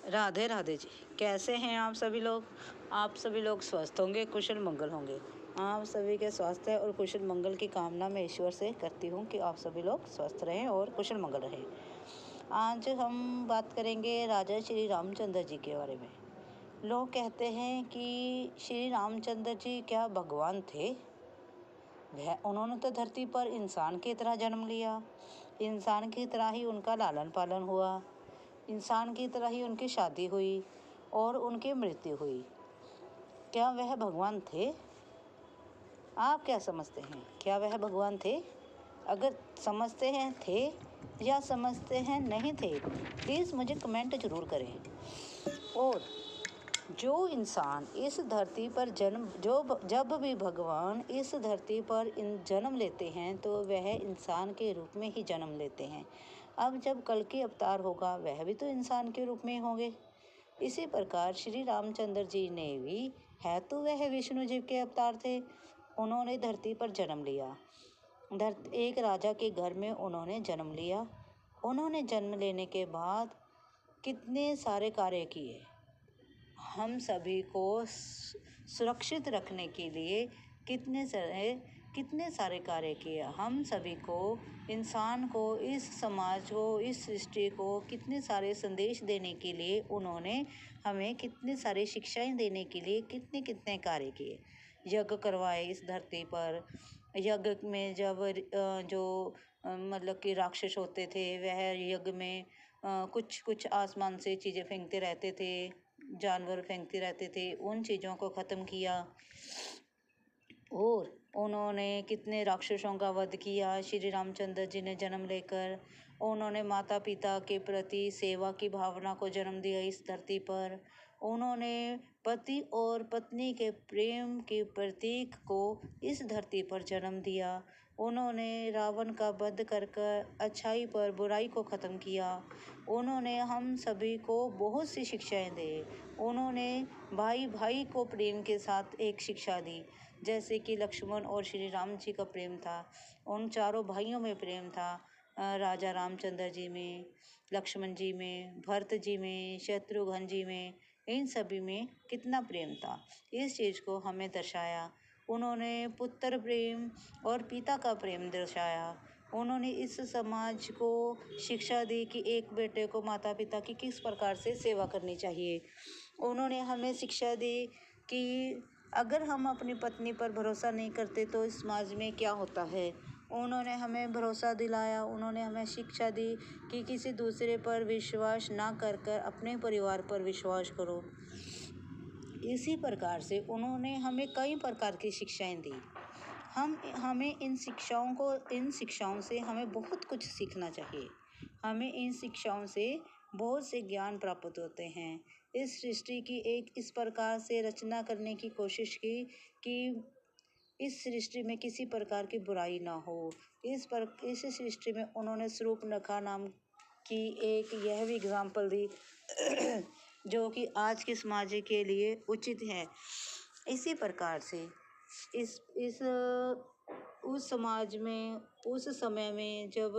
राधे राधे जी। कैसे हैं आप सभी लोग? आप सभी लोग स्वस्थ होंगे, कुशल मंगल होंगे। आप सभी के स्वास्थ्य और कुशल मंगल की कामना मैं ईश्वर से करती हूँ कि आप सभी लोग स्वस्थ रहें और कुशल मंगल रहें। आज हम बात करेंगे राजा श्री रामचंद्र जी के बारे में। लोग कहते हैं कि श्री रामचंद्र जी क्या भगवान थे? उन्होंने तो धरती पर इंसान की तरह जन्म लिया, इंसान की तरह ही उनका लालन पालन हुआ, इंसान की तरह ही उनकी शादी हुई और उनकी मृत्यु हुई। क्या वह भगवान थे? आप क्या समझते हैं? क्या वह भगवान थे? अगर समझते हैं थे या समझते हैं नहीं थे, प्लीज़ मुझे कमेंट ज़रूर करें। और जो इंसान इस धरती पर जब भी भगवान इस धरती पर जन्म लेते हैं तो वह इंसान के रूप में ही जन्म लेते हैं। अब जब कल्कि अवतार होगा वह भी तो इंसान के रूप में होंगे। इसी प्रकार श्री रामचंद्र जी ने भी है तो वह विष्णु जी के अवतार थे। उन्होंने धरती पर जन्म लिया, एक राजा के घर में उन्होंने जन्म लिया। उन्होंने जन्म लेने के बाद कितने सारे कार्य किए। हम सभी को सुरक्षित रखने के लिए कितने सारे कार्य किए। हम सभी को, इंसान को, इस समाज को, इस सृष्टि को कितने सारे संदेश देने के लिए उन्होंने हमें कितने सारे शिक्षाएं देने के लिए कितने कार्य किए। यज्ञ करवाए इस धरती पर। यज्ञ में जब मतलब कि राक्षस होते थे वह यज्ञ में कुछ आसमान से चीज़ें फेंकते रहते थे, जानवर फेंकते रहते थे, उन चीज़ों को ख़त्म किया। और उन्होंने कितने राक्षसों का वध किया श्री रामचंद्र जी ने जन्म लेकर। उन्होंने माता पिता के प्रति सेवा की भावना को जन्म दिया इस धरती पर। उन्होंने पति और पत्नी के प्रेम के प्रतीक को इस धरती पर जन्म दिया। उन्होंने रावण का वध कर अच्छाई पर बुराई को ख़त्म किया। उन्होंने हम सभी को बहुत सी शिक्षाएं दी। उन्होंने भाई भाई को प्रेम के साथ एक शिक्षा दी, जैसे कि लक्ष्मण और श्री राम जी का प्रेम था। उन चारों भाइयों में प्रेम था। राजा रामचंद्र जी में, लक्ष्मण जी में, भरत जी में, शत्रुघ्न जी में, इन सभी में कितना प्रेम था, इस चीज़ को हमें दर्शाया। उन्होंने पुत्र प्रेम और पिता का प्रेम दर्शाया। उन्होंने इस समाज को शिक्षा दी कि एक बेटे को माता पिता की किस प्रकार से सेवा करनी चाहिए। उन्होंने हमें शिक्षा दी कि अगर हम अपनी पत्नी पर भरोसा नहीं करते तो इस समाज में क्या होता है। उन्होंने हमें भरोसा दिलाया, उन्होंने हमें शिक्षा दी कि किसी दूसरे पर विश्वास ना कर अपने परिवार पर विश्वास करो। इसी प्रकार से उन्होंने हमें कई प्रकार की शिक्षाएं दी। हमें इन शिक्षाओं से हमें बहुत कुछ सीखना चाहिए। हमें इन शिक्षाओं से बहुत से ज्ञान प्राप्त होते हैं। इस सृष्टि की एक इस प्रकार से रचना करने की कोशिश की कि इस सृष्टि में किसी प्रकार की बुराई ना हो। इस सृष्टि में उन्होंने शूर्पणखा नाम की एक यह भी एग्जाम्पल दी जो कि आज के समाज के लिए उचित है। इसी प्रकार से उस समाज में, उस समय में जब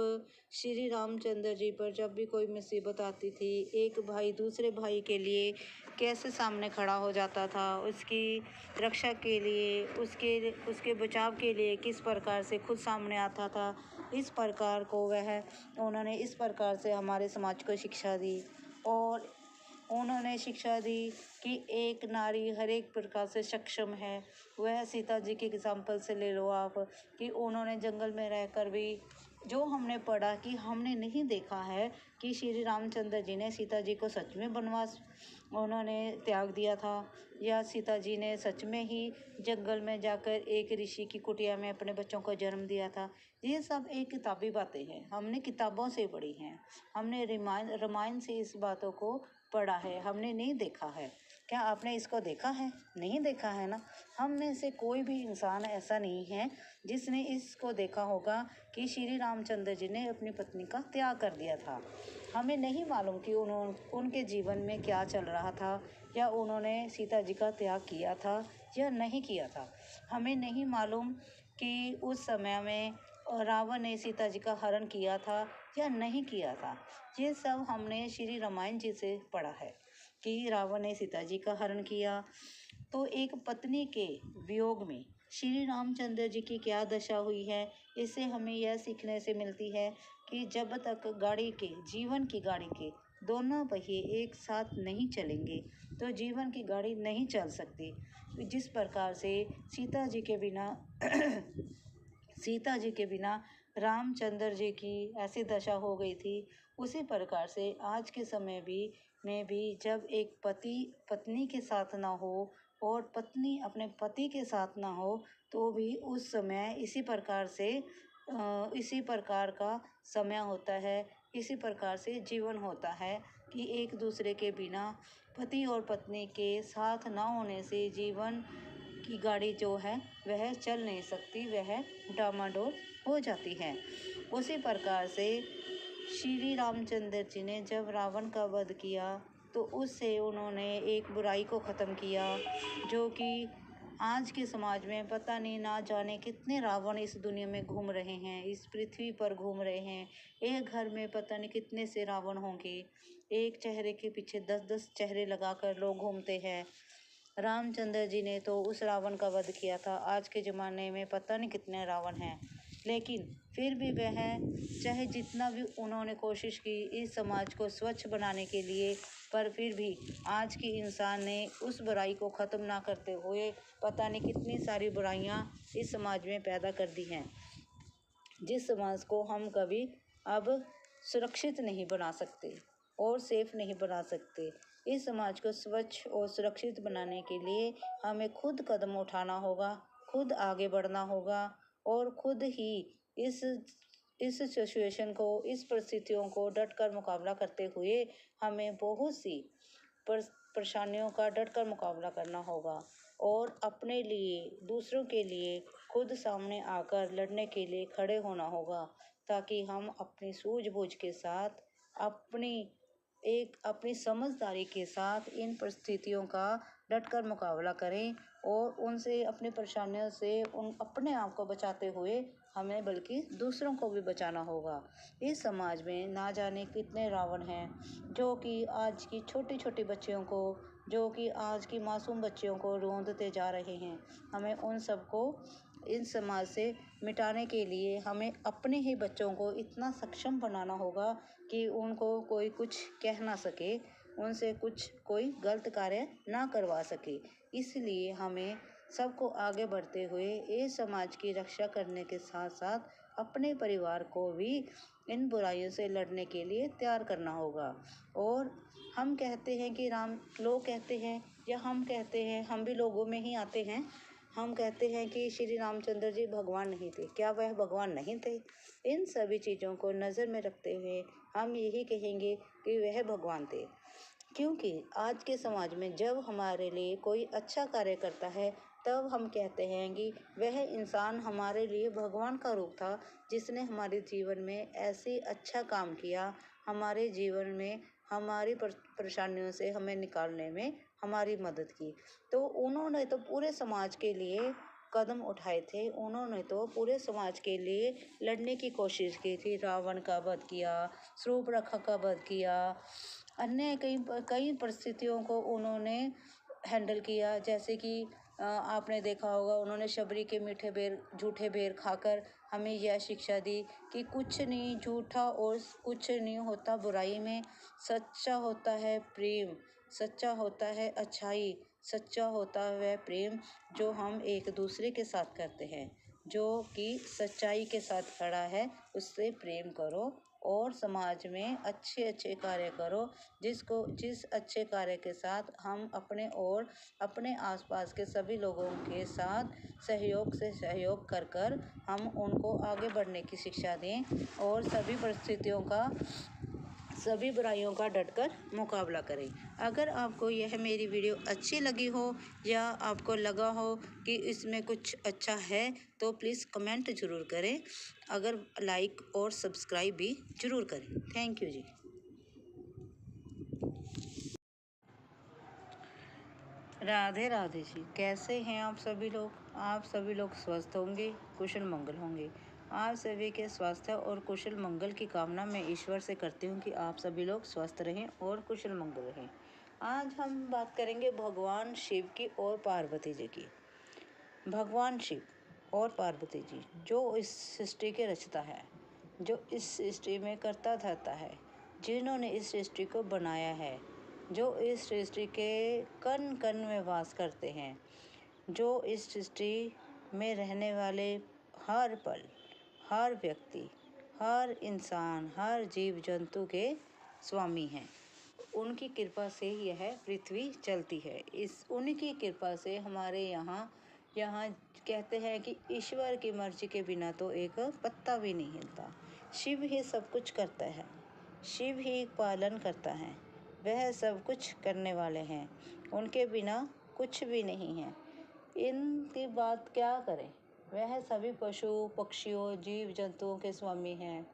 श्री रामचंद्र जी पर जब भी कोई मुसीबत आती थी, एक भाई दूसरे भाई के लिए कैसे सामने खड़ा हो जाता था, उसकी रक्षा के लिए, उसके बचाव के लिए किस प्रकार से खुद सामने आता था, इस प्रकार को उन्होंने इस प्रकार से हमारे समाज को शिक्षा दी। और उन्होंने शिक्षा दी कि एक नारी हर एक प्रकार से सक्षम है। वह सीता जी के एग्जाम्पल से ले लो आप, कि उन्होंने जंगल में रहकर भी, जो हमने पढ़ा कि हमने नहीं देखा है कि श्री रामचंद्र जी ने सीता जी को सच में वनवास उन्होंने त्याग दिया था, या सीता जी ने सच में ही जंगल में जाकर एक ऋषि की कुटिया में अपने बच्चों को जन्म दिया था। ये सब एक किताबी बातें हैं, हमने किताबों से पढ़ी हैं। हमने रामायण से इस बातों को पढ़ा है, हमने नहीं देखा है। क्या आपने इसको देखा है? नहीं देखा है ना। हम में से कोई भी इंसान ऐसा नहीं है जिसने इसको देखा होगा कि श्री रामचंद्र जी ने अपनी पत्नी का त्याग कर दिया था। हमें नहीं मालूम कि उनके जीवन में क्या चल रहा था, या उन्होंने सीता जी का त्याग किया था या नहीं किया था। हमें नहीं मालूम कि उस समय में रावण ने सीता जी का हरण किया था या नहीं किया था। ये सब हमने श्री रामायण जी से पढ़ा है। कि रावण ने सीता जी का हरण किया। तो एक पत्नी के वियोग में श्री रामचंद्र जी की क्या दशा हुई है, इससे हमें यह सीखने से मिलती है कि जब तक गाड़ी के जीवन की गाड़ी के दोनों पहिए एक साथ नहीं चलेंगे तो जीवन की गाड़ी नहीं चल सकती। जिस प्रकार से सीता जी के बिना सीता जी के बिना रामचंद्र जी की ऐसी दशा हो गई थी, उसी प्रकार से आज के समय में भी जब एक पति पत्नी के साथ ना हो और पत्नी अपने पति के साथ ना हो तो भी उस समय इसी प्रकार से इसी प्रकार का समय होता है, इसी प्रकार से जीवन होता है कि एक दूसरे के बिना पति और पत्नी के साथ ना होने से जीवन की गाड़ी जो है वह चल नहीं सकती, वह डामाडोल हो जाती है। उसी प्रकार से श्री रामचंद्र जी ने जब रावण का वध किया तो उससे उन्होंने एक बुराई को ख़त्म किया, जो कि आज के समाज में पता नहीं ना जाने कितने रावण इस दुनिया में घूम रहे हैं, इस पृथ्वी पर घूम रहे हैं। एक घर में पता नहीं कितने से रावण होंगे, एक चेहरे के पीछे 10-10 चेहरे लगाकर लोग घूमते हैं। रामचंद्र जी ने तो उस रावण का वध किया था, आज के ज़माने में पता नहीं कितने रावण हैं, लेकिन फिर भी वह चाहे जितना भी उन्होंने कोशिश की इस समाज को स्वच्छ बनाने के लिए, पर फिर भी आज के इंसान ने उस बुराई को ख़त्म ना करते हुए पता नहीं कितनी सारी बुराइयां इस समाज में पैदा कर दी हैं, जिस समाज को हम कभी अब सुरक्षित नहीं बना सकते और सेफ नहीं बना सकते। इस समाज को स्वच्छ और सुरक्षित बनाने के लिए हमें खुद कदम उठाना होगा, खुद आगे बढ़ना होगा और खुद ही इस सिचुएशन को, इस परिस्थितियों को डटकर मुकाबला करते हुए हमें बहुत सी परेशानियों का डटकर मुकाबला करना होगा और अपने लिए, दूसरों के लिए खुद सामने आकर लड़ने के लिए खड़े होना होगा, ताकि हम अपनी सूझबूझ के साथ, अपनी समझदारी के साथ इन परिस्थितियों का डटकर मुकाबला करें और उनसे, अपनी परेशानियों से अपने आप को बचाते हुए हमें बल्कि दूसरों को भी बचाना होगा। इस समाज में ना जाने कितने रावण हैं जो कि आज की छोटी छोटी बच्चियों को, जो कि आज की मासूम बच्चियों को रोंदते जा रहे हैं। हमें उन सबको इस समाज से मिटाने के लिए हमें अपने ही बच्चों को इतना सक्षम बनाना होगा कि उनको कोई कुछ कह ना सके, उनसे कोई गलत कार्य ना करवा सके। इसलिए हमें सबको आगे बढ़ते हुए इस समाज की रक्षा करने के साथ साथ अपने परिवार को भी इन बुराइयों से लड़ने के लिए तैयार करना होगा। और हम कहते हैं कि लोग कहते हैं या हम कहते हैं, हम भी लोगों में ही आते हैं, हम कहते हैं कि श्री रामचंद्र जी भगवान नहीं थे। क्या वह भगवान नहीं थे? इन सभी चीज़ों को नज़र में रखते हुए हम यही कहेंगे कि वह भगवान थे, क्योंकि आज के समाज में जब हमारे लिए कोई अच्छा कार्य करता है तब हम कहते हैं कि वह इंसान हमारे लिए भगवान का रूप था, जिसने हमारे जीवन में ऐसे अच्छा काम किया, हमारे जीवन में हमारी परेशानियों से हमें निकालने में हमारी मदद की। तो उन्होंने तो पूरे समाज के लिए कदम उठाए थे, उन्होंने तो पूरे समाज के लिए लड़ने की कोशिश की थी। रावण का वध किया, शूर्पणखा का वध किया, अन्य कई परिस्थितियों को उन्होंने हैंडल किया। जैसे कि आपने देखा होगा, उन्होंने शबरी के झूठे बेर खाकर हमें यह शिक्षा दी कि कुछ नहीं झूठा और कुछ नहीं होता बुराई में, सच्चा होता है प्रेम, सच्चा होता है अच्छाई, सच्चा होता है प्रेम जो हम एक दूसरे के साथ करते हैं। जो कि सच्चाई के साथ खड़ा है उससे प्रेम करो और समाज में अच्छे अच्छे कार्य करो, जिस अच्छे कार्य के साथ हम अपने और अपने आसपास के सभी लोगों के साथ सहयोग कर हम उनको आगे बढ़ने की शिक्षा दें और सभी परिस्थितियों का, सभी बुराइयों का डटकर मुकाबला करें। अगर आपको यह मेरी वीडियो अच्छी लगी हो या आपको लगा हो कि इसमें कुछ अच्छा है तो प्लीज़ कमेंट ज़रूर करें, अगर लाइक और सब्सक्राइब भी ज़रूर करें। थैंक यू जी। राधे राधे जी, कैसे हैं आप सभी लोग? आप सभी लोग स्वस्थ होंगे, कुशल मंगल होंगे। आप सभी के स्वास्थ्य और कुशल मंगल की कामना मैं ईश्वर से करती हूँ कि आप सभी लोग स्वस्थ रहें और कुशल मंगल रहें। आज हम बात करेंगे भगवान शिव की और पार्वती जी की। भगवान शिव और पार्वती जी जो इस सृष्टि के रचता है, जो इस सृष्टि में करता धरता है, जिन्होंने इस सृष्टि को बनाया है, जो इस सृष्टि के कण कण में वास करते हैं, जो इस सृष्टि में रहने वाले हर पल, हर व्यक्ति, हर इंसान, हर जीव जंतु के स्वामी हैं। उनकी कृपा से यह पृथ्वी चलती है। इस उनकी कृपा से हमारे यहाँ कहते हैं कि ईश्वर की मर्जी के बिना तो एक पत्ता भी नहीं हिलता। शिव ही सब कुछ करता है, शिव ही पालन करता है, वह सब कुछ करने वाले हैं, उनके बिना कुछ भी नहीं है। इनकी बात क्या करें, वह सभी पशु पक्षियों जीव जंतुओं के स्वामी हैं,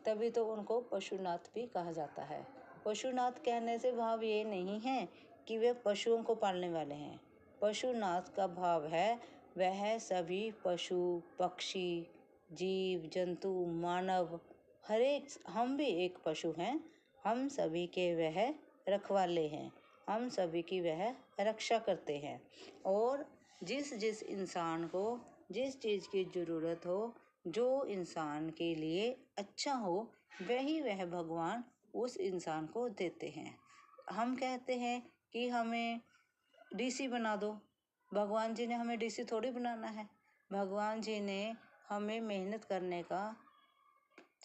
तभी तो उनको पशुनाथ भी कहा जाता है। पशुनाथ कहने से भाव ये नहीं है कि वे पशुओं को पालने वाले हैं। पशुनाथ का भाव है वह सभी पशु पक्षी जीव जंतु मानव, हर एक, हम भी एक पशु हैं, हम सभी के वह रखवाले हैं, हम सभी की वह रक्षा करते हैं। और जिस जिस इंसान को जिस चीज़ की ज़रूरत हो, जो इंसान के लिए अच्छा हो, वही वह भगवान उस इंसान को देते हैं। हम कहते हैं कि हमें डीसी बना दो, भगवान जी ने हमें डीसी थोड़ी बनाना है। भगवान जी ने हमें मेहनत करने का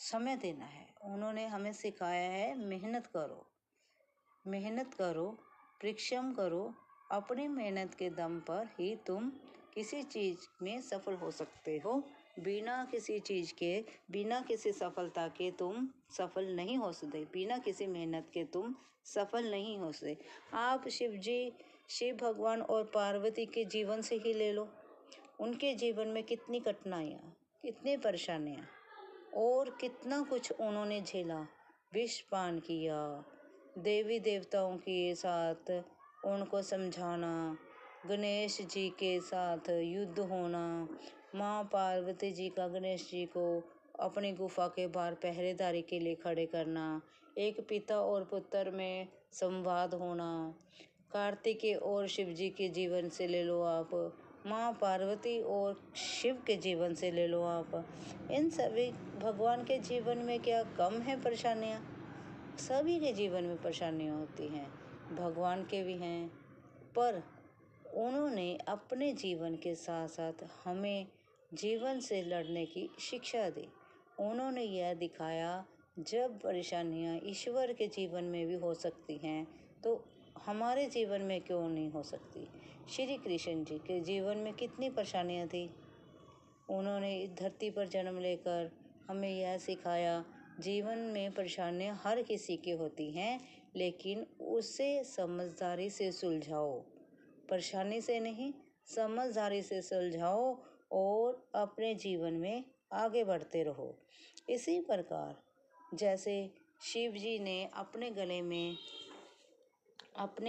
समय देना है। उन्होंने हमें सिखाया है मेहनत करो, मेहनत करो, परिश्रम करो। अपनी मेहनत के दम पर ही तुम किसी चीज़ में सफल हो सकते हो। बिना किसी चीज़ के, बिना किसी सफलता के तुम सफल नहीं हो सकते, बिना किसी मेहनत के तुम सफल नहीं हो सकते। आप शिव भगवान और पार्वती के जीवन से ही ले लो। उनके जीवन में कितनी कठिनाइयाँ, कितनी परेशानियाँ और कितना कुछ उन्होंने झेला। विष पान किया, देवी देवताओं के साथ उनको समझाना, गणेश जी के साथ युद्ध होना, माँ पार्वती जी का गणेश जी को अपनी गुफा के बाहर पहरेदारी के लिए खड़े करना, एक पिता और पुत्र में संवाद होना, कार्तिकेय और शिव जी के जीवन से ले लो आप, माँ पार्वती और शिव के जीवन से ले लो आप। इन सभी भगवान के जीवन में क्या कम है परेशानियाँ? सभी के जीवन में परेशानियाँ होती हैं, भगवान के भी हैं, पर उन्होंने अपने जीवन के साथ साथ हमें जीवन से लड़ने की शिक्षा दी। उन्होंने यह दिखाया जब परेशानियाँ ईश्वर के जीवन में भी हो सकती हैं तो हमारे जीवन में क्यों नहीं हो सकती। श्री कृष्ण जी के जीवन में कितनी परेशानियाँ थी। उन्होंने इस धरती पर जन्म लेकर हमें यह सिखाया जीवन में परेशानियाँ हर किसी की होती हैं, लेकिन उसे समझदारी से सुलझाओ, परेशानी से नहीं समझदारी से सुलझाओ और अपने जीवन में आगे बढ़ते रहो। इसी प्रकार जैसे शिव जी ने अपने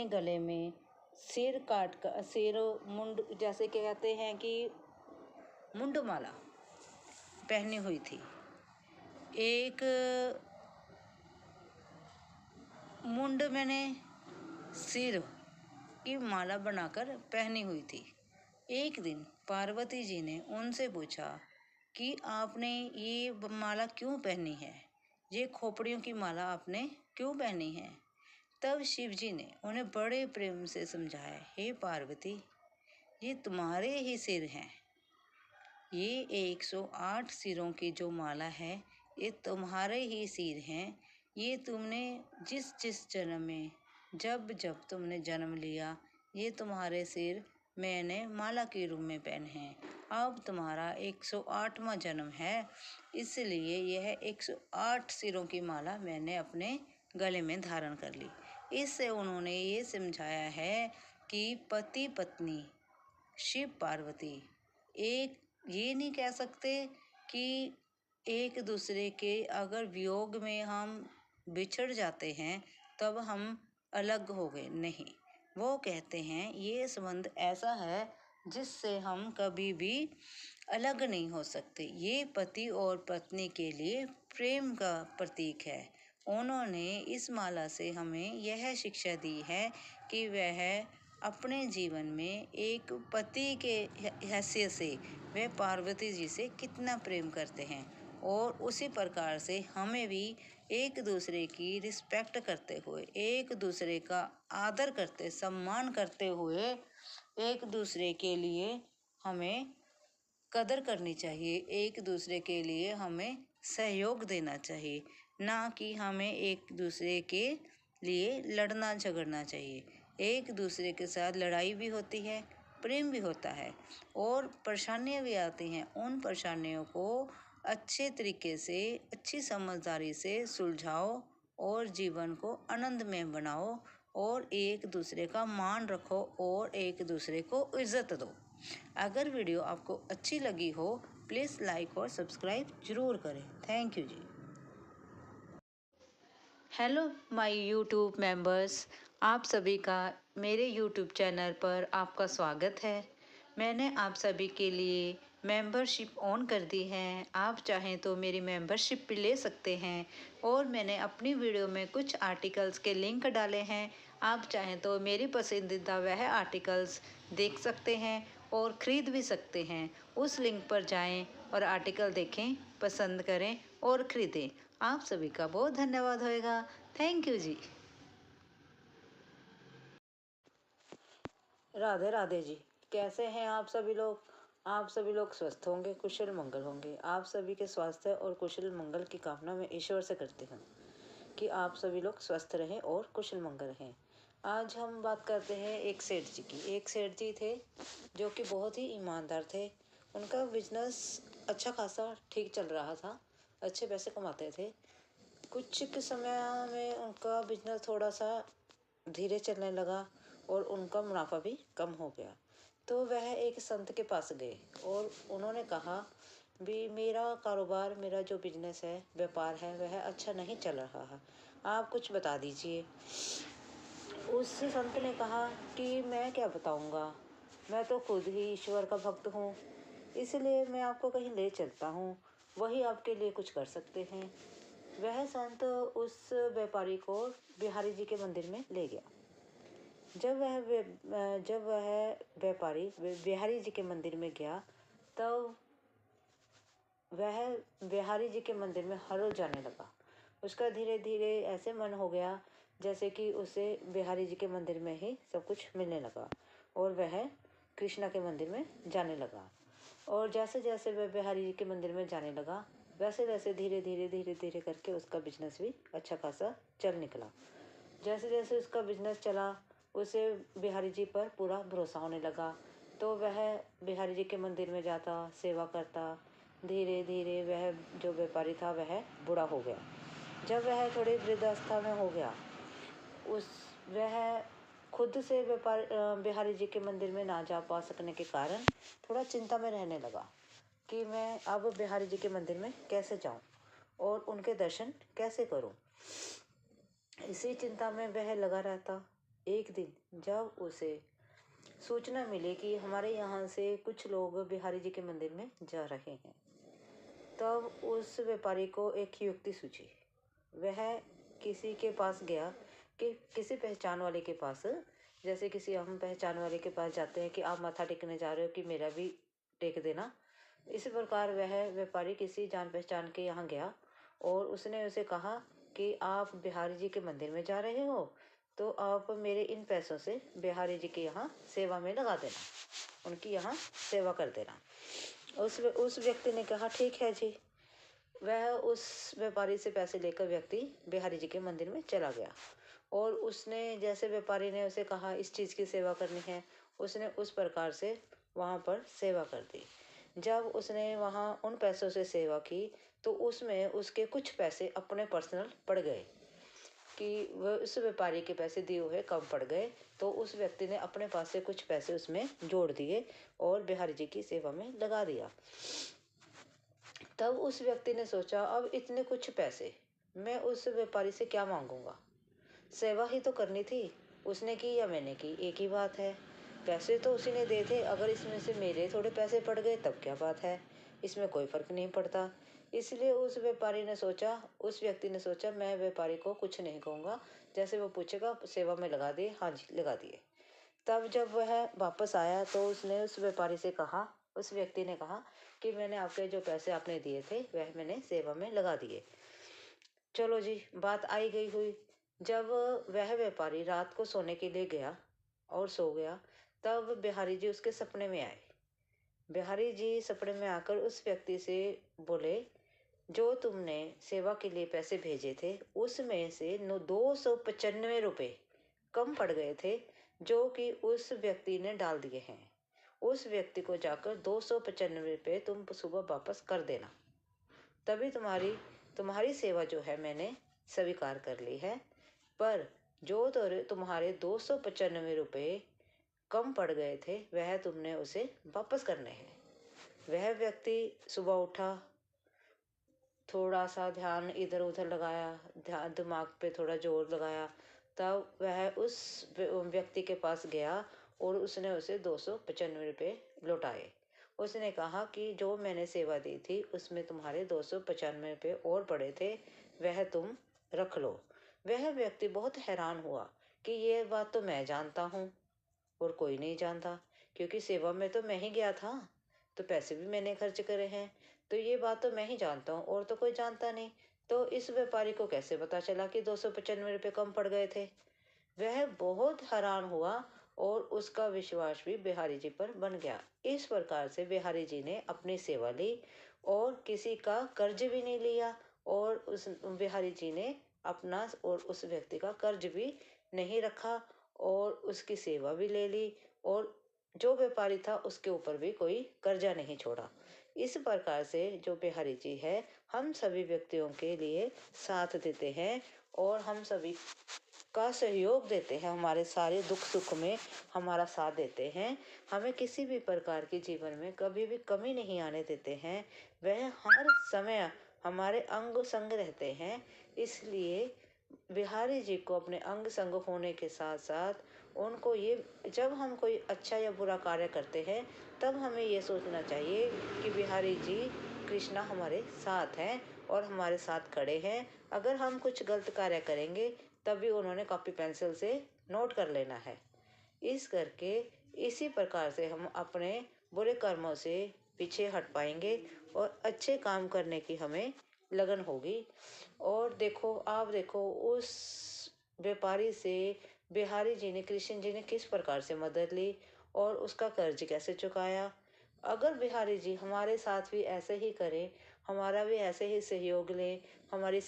गले में सिर काट कर सिर मुंड, जैसे कहते हैं कि मुंडमाला पहनी हुई थी, एक मुंड मैंने सिर की माला बनाकर पहनी हुई थी। एक दिन पार्वती जी ने उनसे पूछा कि आपने ये माला क्यों पहनी है, ये खोपड़ियों की माला आपने क्यों पहनी है। तब शिव जी ने उन्हें बड़े प्रेम से समझाया, हे पार्वती, ये तुम्हारे ही सिर हैं, ये 108 सिरों की जो माला है ये तुम्हारे ही सिर हैं। ये तुमने जिस जिस जन्म में जब तुमने जन्म लिया, ये तुम्हारे सिर मैंने माला के रूप में पहने हैं। अब तुम्हारा 108वां जन्म है, इसलिए यह 108 सिरों की माला मैंने अपने गले में धारण कर ली। इससे उन्होंने ये समझाया है कि पति पत्नी शिव पार्वती एक, ये नहीं कह सकते कि एक दूसरे के अगर वियोग में हम बिछड़ जाते हैं तब हम अलग हो गए, नहीं। वो कहते हैं ये संबंध ऐसा है जिससे हम कभी भी अलग नहीं हो सकते। ये पति और पत्नी के लिए प्रेम का प्रतीक है उन्होंने इस माला से हमें यह शिक्षा दी है कि वह अपने जीवन में एक पति के हैसियत से वे पार्वती जी से कितना प्रेम करते हैं, और उसी प्रकार से हमें भी एक दूसरे की रिस्पेक्ट करते हुए, एक दूसरे का आदर करते, सम्मान करते हुए एक दूसरे के लिए हमें कदर करनी चाहिए, एक दूसरे के लिए हमें सहयोग देना चाहिए, ना कि हमें एक दूसरे के लिए लड़ना झगड़ना चाहिए। एक दूसरे के साथ लड़ाई भी होती है, प्रेम भी होता है और परेशानियां भी आती हैं। उन परेशानियों को अच्छे तरीके से, अच्छी समझदारी से सुलझाओ और जीवन को आनंदमय बनाओ और एक दूसरे का मान रखो और एक दूसरे को इज्जत दो। अगर वीडियो आपको अच्छी लगी हो, प्लीज़ लाइक और सब्सक्राइब जरूर करें। थैंक यू जी। हेलो माय यूट्यूब मेंबर्स, आप सभी का मेरे यूट्यूब चैनल पर आपका स्वागत है। मैंने आप सभी के लिए मेंबरशिप ऑन कर दी है। आप चाहें तो मेरी मेंबरशिप भी ले सकते हैं और मैंने अपनी वीडियो में कुछ आर्टिकल्स के लिंक डाले हैं। आप चाहें तो मेरी पसंदीदा वह आर्टिकल्स देख सकते हैं और ख़रीद भी सकते हैं। उस लिंक पर जाएं और आर्टिकल देखें, पसंद करें और ख़रीदें। आप सभी का बहुत धन्यवाद होएगा। थैंक यू जी। राधे राधे जी। कैसे हैं आप सभी लोग? आप सभी लोग स्वस्थ होंगे, कुशल मंगल होंगे। आप सभी के स्वास्थ्य और कुशल मंगल की कामना मैं ईश्वर से करती हूँ कि आप सभी लोग स्वस्थ रहें और कुशल मंगल रहें। आज हम बात करते हैं एक सेठ जी की। एक सेठ जी थे जो कि बहुत ही ईमानदार थे। उनका बिजनेस अच्छा खासा ठीक चल रहा था, अच्छे पैसे कमाते थे। कुछ के समय में उनका बिजनेस थोड़ा सा धीरे चलने लगा और उनका मुनाफा भी कम हो गया। तो वह एक संत के पास गए और उन्होंने कहा भी मेरा कारोबार, मेरा जो बिजनेस है, व्यापार है, वह अच्छा नहीं चल रहा है, आप कुछ बता दीजिए। उस संत ने कहा कि मैं क्या बताऊंगा, मैं तो खुद ही ईश्वर का भक्त हूँ, इसलिए मैं आपको कहीं ले चलता हूँ, वही आपके लिए कुछ कर सकते हैं। वह संत उस व्यापारी को बिहारी जी के मंदिर में ले गया। जब वह व्यापारी बिहारी जी के मंदिर में गया, तब वह बिहारी जी के मंदिर में हर रोज जाने लगा। उसका धीरे धीरे ऐसे मन हो गया जैसे कि उसे बिहारी जी के मंदिर में ही सब कुछ मिलने लगा और वह कृष्णा के मंदिर में जाने लगा। और जैसे जैसे वह बिहारी जी के मंदिर में जाने लगा, वैसे वैसे धीरे धीरे करके उसका बिजनेस भी अच्छा खासा चल निकला। जैसे जैसे उसका बिजनेस चला, उसे बिहारी जी पर पूरा भरोसा होने लगा। तो वह बिहारी जी के मंदिर में जाता, सेवा करता। धीरे धीरे वह जो व्यापारी था वह बूढ़ा हो गया। जब वह थोड़ी वृद्धावस्था में हो गया, वह खुद से बिहारी जी के मंदिर में ना जा पा सकने के कारण थोड़ा चिंता में रहने लगा कि मैं अब बिहारी जी के मंदिर में कैसे जाऊं और उनके दर्शन कैसे करूं। इसी चिंता में वह लगा रहता। एक दिन जब उसे सूचना मिली कि हमारे यहाँ से कुछ लोग बिहारी जी के मंदिर में जा रहे हैं, तब उस व्यापारी को एक युक्ति सूझी। वह किसी के पास गया, कि किसी पहचान वाले के पास, जैसे किसी हम पहचान वाले के पास जाते हैं कि आप माथा टेकने जा रहे हो कि मेरा भी टेक देना। इस प्रकार वह व्यापारी किसी जान पहचान के यहाँ गया और उसने उसे कहा कि आप बिहारी जी के मंदिर में जा रहे हो, तो आप मेरे इन पैसों से बिहारी जी के यहाँ सेवा में लगा देना, उनकी यहाँ सेवा कर देना। उस व्यक्ति ने कहा ठीक है जी। वह उस व्यापारी से पैसे लेकर व्यक्ति बिहारी जी के मंदिर में चला गया और उसने, जैसे व्यापारी ने उसे कहा इस चीज़ की सेवा करनी है, उसने उस प्रकार से वहाँ पर सेवा कर दी। जब उसने वहाँ उन पैसों से सेवा की तो उसमें उसके कुछ पैसे अपने पर्सनल पड़ गए कि वह उस व्यापारी के पैसे दिए हुए कम पड़ गए। तो उस व्यक्ति ने अपने पास से कुछ पैसे उसमें जोड़ दिए और बिहारी जी की सेवा में लगा दिया। तब उस व्यक्ति ने सोचा अब इतने कुछ पैसे मैं उस व्यापारी से क्या मांगूंगा, सेवा ही तो करनी थी, उसने की या मैंने की एक ही बात है। पैसे तो उसी ने दिए थे, अगर इसमें से मेरे थोड़े पैसे पड़ गए तब क्या बात है, इसमें कोई फर्क नहीं पड़ता। इसलिए उस व्यक्ति ने सोचा मैं व्यापारी को कुछ नहीं कहूँगा, जैसे वो पूछेगा सेवा में लगा दिए, हाँ जी लगा दिए। तब जब वह वापस आया तो उसने उस व्यक्ति ने कहा कि मैंने आपके जो पैसे आपने दिए थे वह मैंने सेवा में लगा दिए। चलो जी, बात आई गई हुई। जब वह व्यापारी रात को सोने के लिए गया और सो गया, तब बिहारी जी उसके सपने में आए। बिहारी जी सपने में आकर उस व्यक्ति से बोले, जो तुमने सेवा के लिए पैसे भेजे थे उसमें से 295 रुपये कम पड़ गए थे, जो कि उस व्यक्ति ने डाल दिए हैं। उस व्यक्ति को जाकर 295 रुपये तुम सुबह वापस कर देना, तभी तुम्हारी सेवा जो है मैंने स्वीकार कर ली है। पर जो तुम्हारे 295 रुपये कम पड़ गए थे वह तुमने उसे वापस करने हैं। वह व्यक्ति सुबह उठा, थोड़ा सा ध्यान इधर उधर लगाया, दिमाग पे थोड़ा जोर लगाया, तब वह उस व्यक्ति के पास गया और उसने उसे 295 रुपये लौटाए। उसने कहा कि जो मैंने सेवा दी थी उसमें तुम्हारे 295 रुपये और पड़े थे, वह तुम रख लो। वह व्यक्ति बहुत हैरान हुआ कि ये बात तो मैं जानता हूँ और कोई नहीं जानता, क्योंकि सेवा में तो मैं ही गया था, तो पैसे भी मैंने खर्च करे हैं, तो ये बात तो मैं ही जानता हूँ और तो कोई जानता नहीं। तो इस व्यापारी को कैसे पता चला कि 295 रुपये कम पड़ गए थे? वह बहुत हैरान हुआ और उसका विश्वास भी बिहारी जी पर बन गया। इस प्रकार से बिहारी जी ने अपनी सेवा ली और किसी का कर्ज भी नहीं लिया, और उस बिहारी जी ने अपना और उस व्यक्ति का कर्ज भी नहीं रखा और उसकी सेवा भी ले ली, और जो व्यापारी था उसके ऊपर भी कोई कर्जा नहीं छोड़ा। इस प्रकार से जो बिहारी जी है हम सभी व्यक्तियों के लिए साथ देते हैं और हम सभी का सहयोग देते हैं, हमारे सारे दुख सुख में हमारा साथ देते हैं, हमें किसी भी प्रकार की जीवन में कभी भी कमी नहीं आने देते हैं। वह हर समय हमारे अंग संग रहते हैं। इसलिए बिहारी जी को अपने अंग संग होने के साथ साथ उनको ये, जब हम कोई अच्छा या बुरा कार्य करते हैं तब हमें ये सोचना चाहिए कि बिहारी जी कृष्णा हमारे साथ हैं और हमारे साथ खड़े हैं। अगर हम कुछ गलत कार्य करेंगे तभी उन्होंने कॉपी पेंसिल से नोट कर लेना है। इसी प्रकार से हम अपने बुरे कर्मों से पीछे हट पाएंगे और अच्छे काम करने की हमें लगन होगी। और आप देखो उस व्यापारी से बिहारी जी ने, कृष्ण जी ने किस प्रकार से मदद ली और उसका कर्ज कैसे चुकाया। अगर बिहारी जी हमारे साथ भी ऐसे ही करें, हमारा भी ऐसे ही सहयोग लें,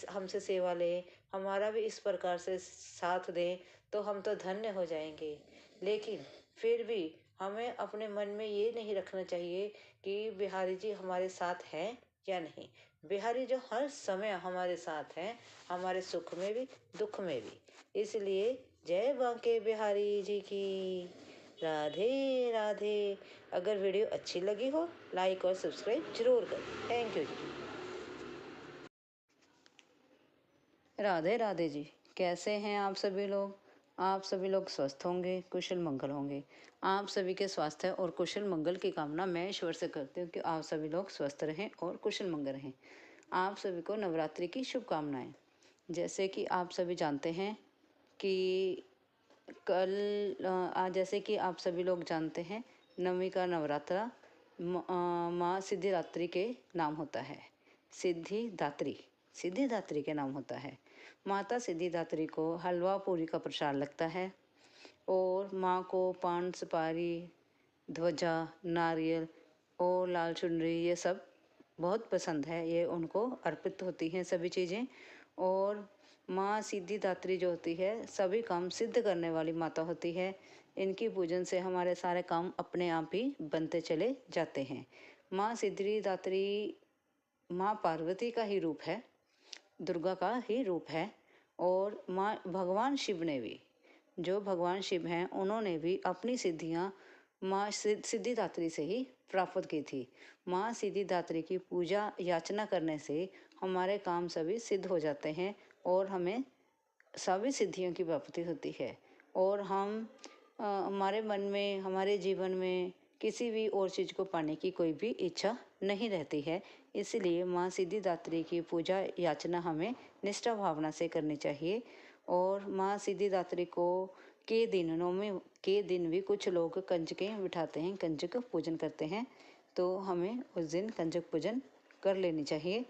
हमसे सेवा लें, हमारा भी इस प्रकार से साथ दें, तो हम तो धन्य हो जाएंगे। लेकिन फिर भी हमें अपने मन में ये नहीं रखना चाहिए कि बिहारी जी हमारे साथ हैं या नहीं। बिहारी जो हर समय हमारे साथ हैं, हमारे सुख में भी दुख में भी। इसलिए जय बांके बिहारी जी की, राधे राधे। अगर वीडियो अच्छी लगी हो लाइक और सब्सक्राइब जरूर करें। थैंक यू जी। राधे राधे जी, कैसे हैं आप सभी लोग? आप सभी लोग स्वस्थ होंगे, कुशल मंगल होंगे। आप सभी के स्वास्थ्य और कुशल मंगल की कामना मैं ईश्वर से करती हूँ कि आप सभी लोग स्वस्थ रहें और कुशल मंगल रहें। आप सभी को नवरात्रि की शुभकामनाएं। जैसे कि आप सभी जानते हैं कि जैसे कि आप सभी लोग जानते हैं, नवमी का नवरात्रा माँ सिद्धिदात्री के नाम होता है। सिद्धिदात्री के नाम होता है। माता सिद्धिदात्री को हलवा पूरी का प्रसाद लगता है और माँ को पान सुपारी, ध्वजा, नारियल और लाल चुनरी ये सब बहुत पसंद है। ये उनको अर्पित होती हैं सभी चीज़ें। और माँ सिद्धिदात्री जो होती है सभी काम सिद्ध करने वाली माता होती है। इनकी पूजन से हमारे सारे काम अपने आप ही बनते चले जाते हैं। माँ सिद्धिदात्री माँ पार्वती का ही रूप है, दुर्गा का ही रूप है। और भगवान शिव ने भी, जो भगवान शिव हैं उन्होंने भी अपनी सिद्धियाँ माँ सिद्धिदात्री से ही प्राप्त की थी। माँ सिद्धिदात्री की पूजा याचना करने से हमारे काम सभी सिद्ध हो जाते हैं और हमें सभी सिद्धियों की प्राप्ति होती है। और हमारे मन में, हमारे जीवन में किसी भी और चीज़ को पाने की कोई भी इच्छा नहीं रहती है। इसलिए माँ सिद्धिदात्री की पूजा याचना हमें निष्ठा भावना से करनी चाहिए। और माँ सिद्धिदात्री को के दिन, नवमी के दिन भी कुछ लोग कंजकें बिठाते हैं, कंजक पूजन करते हैं, तो हमें उस दिन कंजक पूजन कर लेनी चाहिए।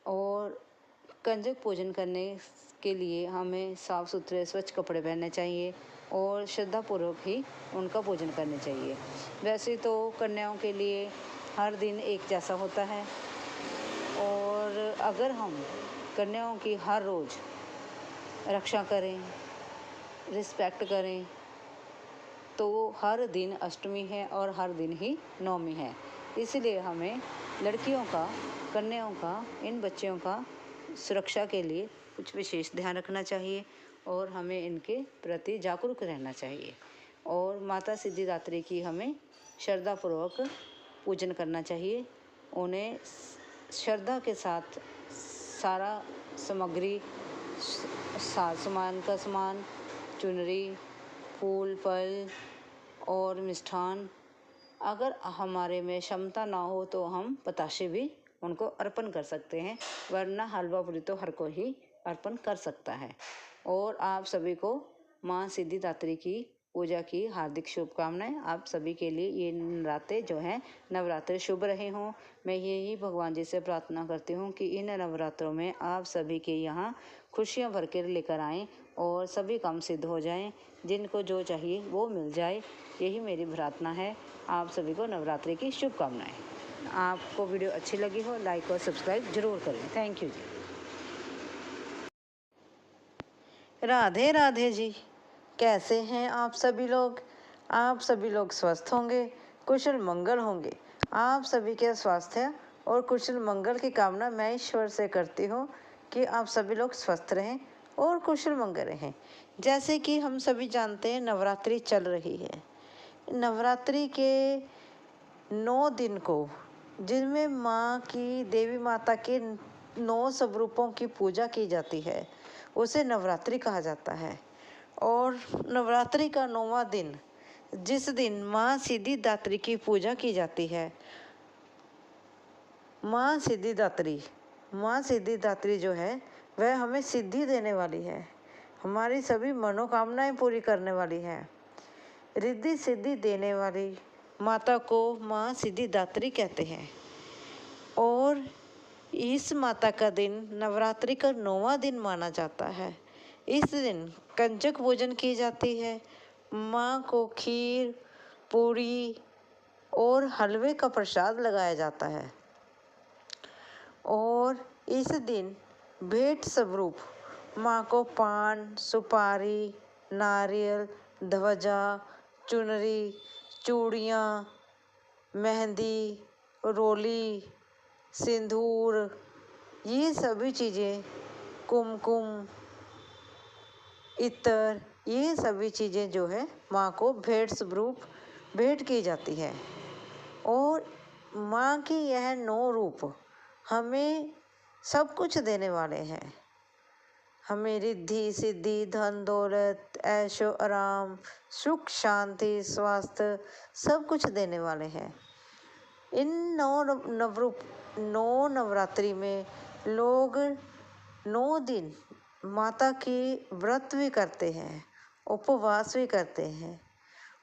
और कंजक पूजन करने के लिए हमें साफ़ सुथरे स्वच्छ कपड़े पहनने चाहिए और श्रद्धापूर्वक ही उनका पूजन करना चाहिए। वैसे तो कन्याओं के लिए हर दिन एक जैसा होता है, और अगर हम कन्याओं की हर रोज़ रक्षा करें, रिस्पेक्ट करें, तो हर दिन अष्टमी है और हर दिन ही नवमी है। इसलिए हमें लड़कियों का, कन्याओं का, इन बच्चियों का सुरक्षा के लिए कुछ विशेष ध्यान रखना चाहिए और हमें इनके प्रति जागरूक रहना चाहिए। और माता सिद्धिदात्री की हमें श्रद्धापूर्वक पूजन करना चाहिए। उन्हें श्रद्धा के साथ सारा सामग्री, सामान का सामान, चुनरी, फूल, फल और मिष्ठान, अगर हमारे में क्षमता ना हो तो हम बताशे भी उनको अर्पण कर सकते हैं, वरना हलवा पूरी तो हर कोई ही अर्पण कर सकता है। और आप सभी को माँ सिद्धिदात्री की पूजा की हार्दिक शुभकामनाएं। आप सभी के लिए ये नवरात्रे जो हैं, नवरात्रे शुभ रहे हों। मैं यही भगवान जी से प्रार्थना करती हूँ कि इन नवरात्रों में आप सभी के यहाँ खुशियाँ भर कर लेकर आएँ और सभी काम सिद्ध हो जाएं, जिनको जो चाहिए वो मिल जाए। यही मेरी प्रार्थना है। आप सभी को नवरात्रि की शुभकामनाएं। आपको वीडियो अच्छी लगी हो, लाइक और सब्सक्राइब जरूर करें। थैंक यू जी। राधे राधे जी। कैसे हैं आप सभी लोग? आप सभी लोग स्वस्थ होंगे, कुशल मंगल होंगे। आप सभी के स्वास्थ्य और कुशल मंगल की कामना मैं ईश्वर से करती हूँ कि आप सभी लोग स्वस्थ रहें और कुशल मंगल रहें। जैसे कि हम सभी जानते हैं, नवरात्रि चल रही है। नवरात्रि के 9 दिन को, जिनमें माँ की, देवी माता के 9 स्वरूपों की पूजा की जाती है, उसे नवरात्रि कहा जाता है। और नवरात्रि का 9वां दिन, जिस दिन माँ सिद्धिदात्री की पूजा की जाती है, माँ सिद्धिदात्री जो है वह हमें सिद्धि देने वाली है, हमारी सभी मनोकामनाएं पूरी करने वाली है। रिद्धि सिद्धि देने वाली माता को माँ सिद्धिदात्री कहते हैं। और इस माता का दिन नवरात्रि का 9वां दिन माना जाता है। इस दिन कंजक पूजन की जाती है। माँ को खीर, पूरी और हलवे का प्रसाद लगाया जाता है। और इस दिन भेंट स्वरूप माँ को पान, सुपारी, नारियल, ध्वजा, चुनरी, चूड़ियाँ, मेहंदी, रोली, सिंदूर, ये सभी चीज़ें, कुमकुम, इत्र, ये सभी चीज़ें जो है माँ को भेंट स्वरूप भेंट की जाती है। और माँ की यह 9 रूप हमें सब कुछ देने वाले हैं। हमें रिद्धि सिद्धि, धन दौलत, ऐशो आराम, सुख शांति, स्वास्थ्य, सब कुछ देने वाले हैं। इन 9 नवरात्रि में लोग 9 दिन माता की व्रत भी करते हैं, उपवास भी करते हैं।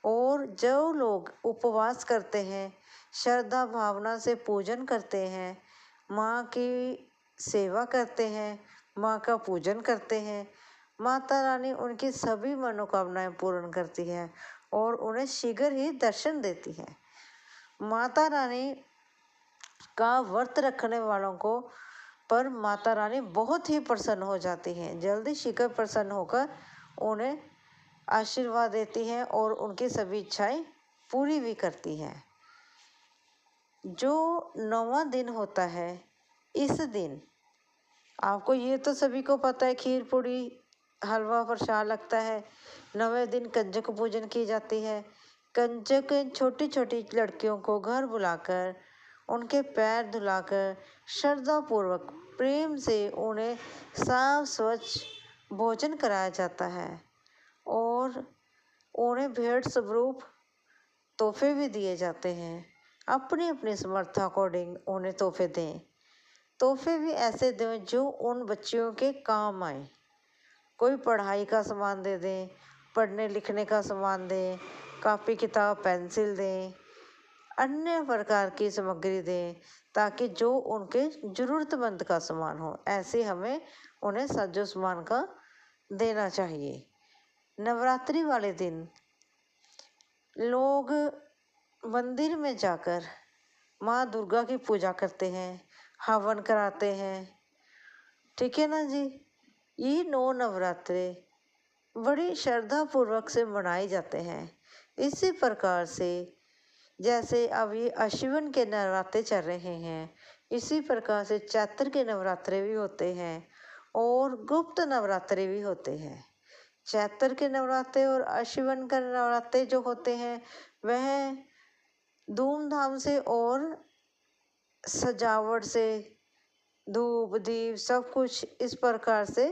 और जो लोग उपवास करते हैं, श्रद्धा भावना से पूजन करते हैं, माँ की सेवा करते हैं, माँ का पूजन करते हैं, माता रानी उनकी सभी मनोकामनाएं पूर्ण करती है और उन्हें शीघ्र ही दर्शन देती है। माता रानी का व्रत रखने वालों को पर माता रानी बहुत ही प्रसन्न हो जाती हैं, जल्दी शीघ्र प्रसन्न होकर उन्हें आशीर्वाद देती हैं और उनकी सभी इच्छाएं पूरी भी करती हैं। जो 9वां दिन होता है, इस दिन आपको ये तो सभी को पता है, खीर पूड़ी हलवा प्रसाद लगता है। 9वें दिन कंजक पूजन की जाती है। कंजक छोटी छोटी लड़कियों को घर बुलाकर उनके पैर धुलाकर श्रद्धापूर्वक प्रेम से उन्हें साफ स्वच्छ भोजन कराया जाता है और उन्हें भेंट स्वरूप तोहफे भी दिए जाते हैं। अपनी अपनी समर्थ अकॉर्डिंग उन्हें तोहफे दें। तोहफे भी ऐसे दें जो उन बच्चियों के काम आए। कोई पढ़ाई का सामान दे दें, पढ़ने लिखने का सामान दें, कापी किताब पेंसिल दें, अन्य प्रकार की सामग्री दें, ताकि जो उनके ज़रूरतमंद का सामान हो, ऐसे हमें उन्हें साजो सामान का देना चाहिए। नवरात्रि वाले दिन लोग मंदिर में जाकर माँ दुर्गा की पूजा करते हैं, हवन कराते हैं। ठीक है ना जी। ये 9 नवरात्रे बड़ी श्रद्धा पूर्वक से मनाए जाते हैं। इसी प्रकार से जैसे अब ये आश्विन के नवरात्रे चल रहे हैं, इसी प्रकार से चैत्र के नवरात्रे भी होते हैं और गुप्त नवरात्रे भी होते हैं। चैत्र के नवरात्रे और आश्विन के नवरात्रे जो होते हैं वह धूमधाम से और सजावट से, धूप दीप सब कुछ इस प्रकार से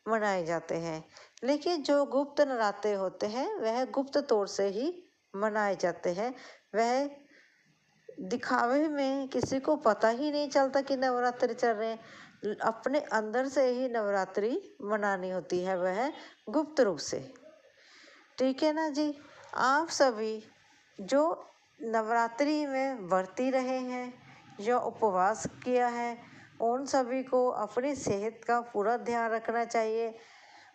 मनाए जाते हैं। लेकिन जो गुप्त नवरात्रे होते हैं वह गुप्त तौर से ही मनाए जाते हैं। वह दिखावे में किसी को पता ही नहीं चलता कि नवरात्रि चल रहे हैं। अपने अंदर से ही नवरात्रि मनानी होती है, वह गुप्त रूप से। ठीक है ना जी। आप सभी जो नवरात्रि में व्रती रहे हैं, जो उपवास किया है, उन सभी को अपनी सेहत का पूरा ध्यान रखना चाहिए।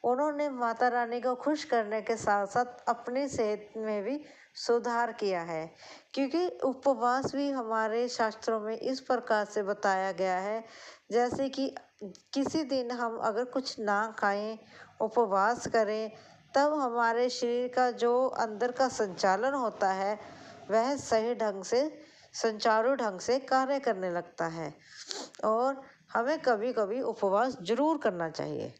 उन्होंने माता रानी को खुश करने के साथ साथ अपनी सेहत में भी सुधार किया है, क्योंकि उपवास भी हमारे शास्त्रों में इस प्रकार से बताया गया है, जैसे कि किसी दिन हम अगर कुछ ना खाएं, उपवास करें, तब हमारे शरीर का जो अंदर का संचालन होता है वह सही ढंग से, सुचारू ढंग से कार्य करने लगता है। और हमें कभी कभी उपवास जरूर करना चाहिए।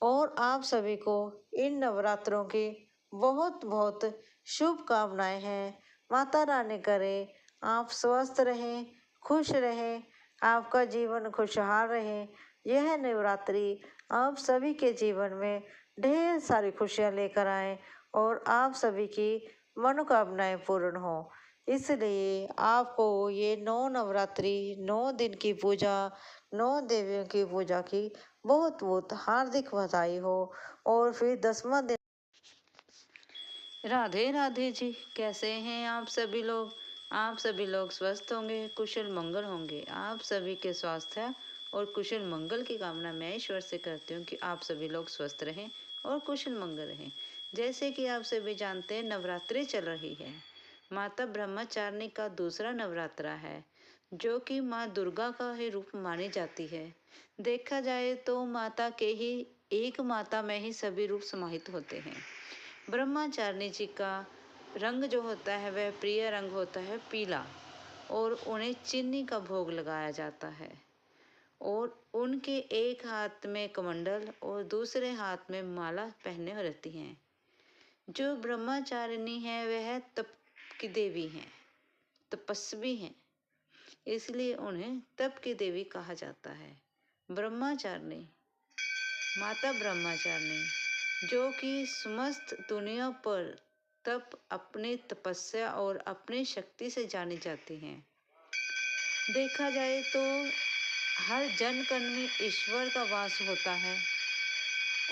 और आप सभी को इन नवरात्रों की बहुत बहुत शुभकामनाएं हैं। माता रानी करे आप स्वस्थ रहें, खुश रहें, आपका जीवन खुशहाल रहे। यह नवरात्रि आप सभी के जीवन में ढेर सारी खुशियां लेकर आए और आप सभी की मनोकामनाएं पूर्ण हो। इसलिए आपको ये 9 नवरात्रि, 9 दिन की पूजा, 9 देवियों की पूजा की बहुत बहुत हार्दिक बधाई हो। और फिर 10वां दिन। राधे राधे जी। कैसे हैं आप सभी लोग? आप सभी लोग स्वस्थ होंगे, कुशल मंगल होंगे। आप सभी के स्वास्थ्य और कुशल मंगल की कामना मैं ईश्वर से करती हूँ कि आप सभी लोग स्वस्थ रहें और कुशल मंगल रहें। जैसे कि आप सभी जानते हैं, नवरात्रि चल रही है। माता ब्रह्मचारिणी का दूसरा नवरात्रा है, जो कि माँ दुर्गा का ही रूप मानी जाती है। देखा जाए तो माता के ही एक माता में ही सभी रूप समाहित होते हैं। ब्रह्मचारिणी जी का रंग जो होता है वह प्रिय रंग होता है पीला, और उन्हें चीनी का भोग लगाया जाता है। और उनके एक हाथ में कमंडल और दूसरे हाथ में माला पहने रहती हैं। जो ब्रह्मचारिणी है वह तप की देवी हैं, तपस्वी हैं, इसलिए उन्हें तप की देवी कहा जाता है। ब्रह्मचारिणी, माता ब्रह्मचारिणी जो कि समस्त दुनिया पर तप, अपनी तपस्या और अपनी शक्ति से जानी जाती हैं। देखा जाए तो हर जन कण में ईश्वर का वास होता है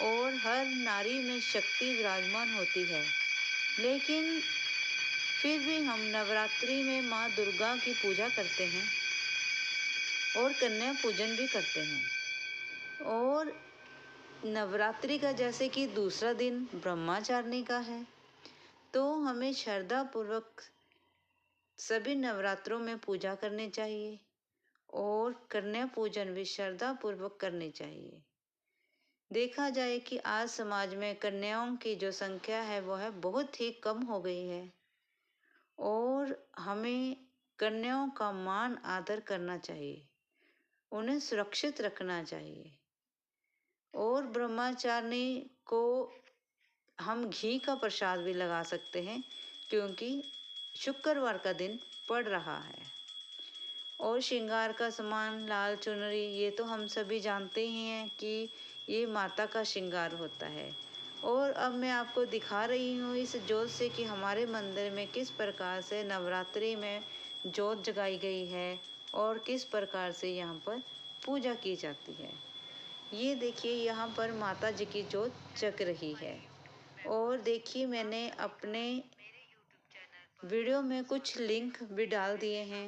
और हर नारी में शक्ति विराजमान होती है। लेकिन फिर भी हम नवरात्रि में माँ दुर्गा की पूजा करते हैं और कन्या पूजन भी करते हैं। और नवरात्रि का जैसे कि दूसरा दिन ब्रह्मचारिणी का है, तो हमें श्रद्धा पूर्वक सभी नवरात्रों में पूजा करनी चाहिए और कन्या पूजन भी श्रद्धा पूर्वक करनी चाहिए। देखा जाए कि आज समाज में कन्याओं की जो संख्या है वह बहुत ही कम हो गई है और हमें कन्याओं का मान आदर करना चाहिए, उन्हें सुरक्षित रखना चाहिए। और ब्रह्मचारिणी को हम घी का प्रसाद भी लगा सकते हैं, क्योंकि शुक्रवार का दिन पड़ रहा है। और श्रृंगार का सामान, लाल चुनरी, ये तो हम सभी जानते ही हैं कि ये माता का श्रृंगार होता है। और अब मैं आपको दिखा रही हूँ इस जोत से कि हमारे मंदिर में किस प्रकार से नवरात्रि में जोत जगाई गई है और किस प्रकार से यहाँ पर पूजा की जाती है। ये देखिए यहाँ पर माता जी की जोत जग रही है। और देखिए मैंने अपने वीडियो में कुछ लिंक भी डाल दिए हैं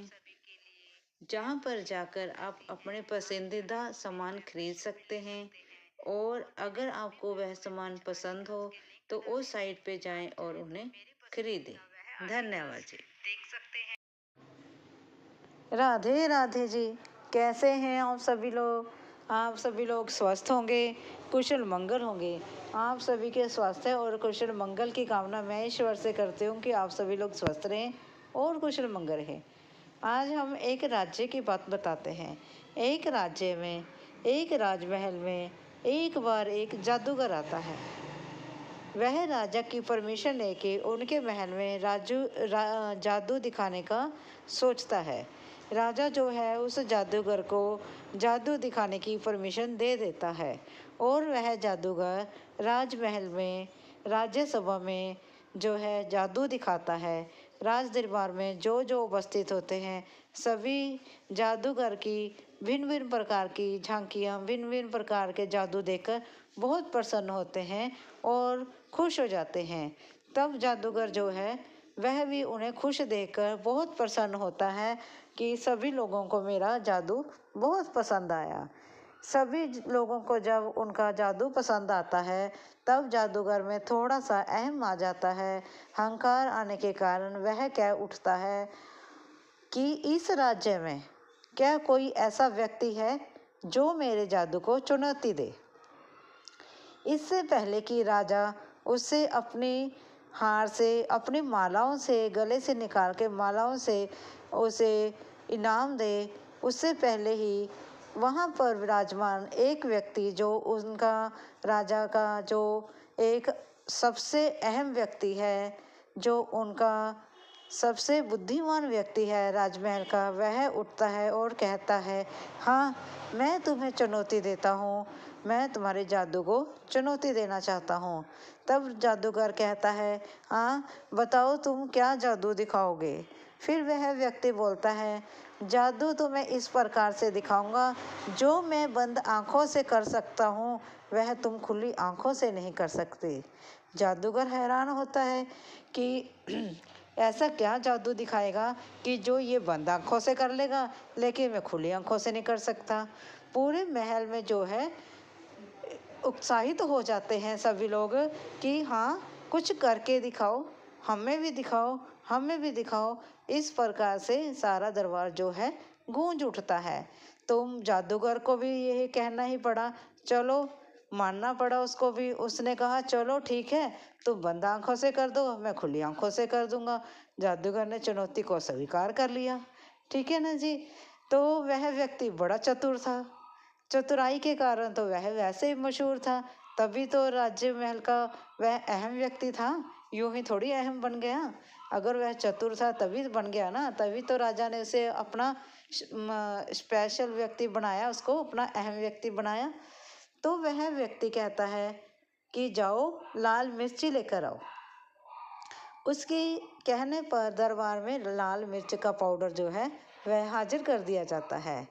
जहाँ पर जाकर आप अपने पसंदीदा सामान खरीद सकते हैं। और अगर आपको वह सामान पसंद हो तो उस साइट पे जाएं और उन्हें खरीदें। धन्यवाद जी। राधे राधे जी। कैसे हैं आप सभी लोग? आप सभी लोग स्वस्थ होंगे, कुशल मंगल होंगे। आप सभी के स्वास्थ्य और कुशल मंगल की कामना मैं ईश्वर से करती हूँ कि आप सभी लोग स्वस्थ रहें और कुशल मंगल रहें। आज हम एक राज्य की बात बताते हैं। एक राज्य में, एक राजमहल में एक बार एक जादूगर आता है। वह राजा की परमिशन लेके उनके महल में जादू दिखाने का सोचता है। राजा जो है उस जादूगर को जादू दिखाने की परमिशन दे देता है और वह जादूगर राजमहल में, राज्यसभा में जो है जादू दिखाता है। राज दरबार में जो जो उपस्थित होते हैं सभी जादूगर की भिन्न भिन्न प्रकार की झांकियाँ, भिन्न भिन्न प्रकार के जादू देखकर बहुत प्रसन्न होते हैं और खुश हो जाते हैं। तब जादूगर जो है वह भी उन्हें खुश देखकर बहुत प्रसन्न होता है कि सभी लोगों को मेरा जादू बहुत पसंद आया। सभी लोगों को जब उनका जादू पसंद आता है तब जादूगर में थोड़ा सा अहम आ जाता है। अहंकार आने के कारण वह कह उठता है कि इस राज्य में क्या कोई ऐसा व्यक्ति है जो मेरे जादू को चुनौती दे। इससे पहले कि राजा उससे अपनी हार से, अपनी मालाओं से, गले से निकाल के मालाओं से उसे इनाम दे, उससे पहले ही वहाँ पर विराजमान एक व्यक्ति जो उनका राजा का जो एक सबसे अहम व्यक्ति है, जो उनका सबसे बुद्धिमान व्यक्ति है राजमहल का, वह उठता है और कहता है, हाँ मैं तुम्हें चुनौती देता हूँ, मैं तुम्हारे जादू को चुनौती देना चाहता हूँ। तब जादूगर कहता है, हाँ बताओ तुम क्या जादू दिखाओगे। फिर वह व्यक्ति बोलता है, जादू तो मैं इस प्रकार से दिखाऊंगा जो मैं बंद आंखों से कर सकता हूँ वह तुम खुली आंखों से नहीं कर सकते। जादूगर हैरान होता है कि ऐसा क्या जादू दिखाएगा कि जो ये बंद आंखों से कर लेगा लेकिन मैं खुली आंखों से नहीं कर सकता। पूरे महल में जो है उत्साहित हो जाते हैं सभी लोग कि हाँ कुछ करके दिखाओ, हमें भी दिखाओ, हमें भी दिखाओ। इस प्रकार से सारा दरबार जो है गूंज उठता है। तो जादूगर को भी यही कहना ही पड़ा, चलो मानना पड़ा उसको भी। उसने कहा चलो ठीक है, तुम बंद आंखों से कर दो, मैं खुली आंखों से कर दूंगा। जादूगर ने चुनौती को स्वीकार कर लिया। ठीक है ना जी। तो वह व्यक्ति बड़ा चतुर था, चतुराई के कारण तो वह वैसे ही मशहूर था, तभी तो राज्य महल का वह अहम व्यक्ति था। यूं ही थोड़ी अहम बन गया, अगर वह चतुर था तभी बन गया ना, तभी तो राजा ने उसे अपना स्पेशल व्यक्ति बनाया, उसको अपना अहम व्यक्ति बनाया। तो वह व्यक्ति कहता है कि जाओ लाल मिर्ची लेकर आओ। उसके कहने पर दरबार में लाल मिर्च का पाउडर जो है वह हाजिर कर दिया जाता है।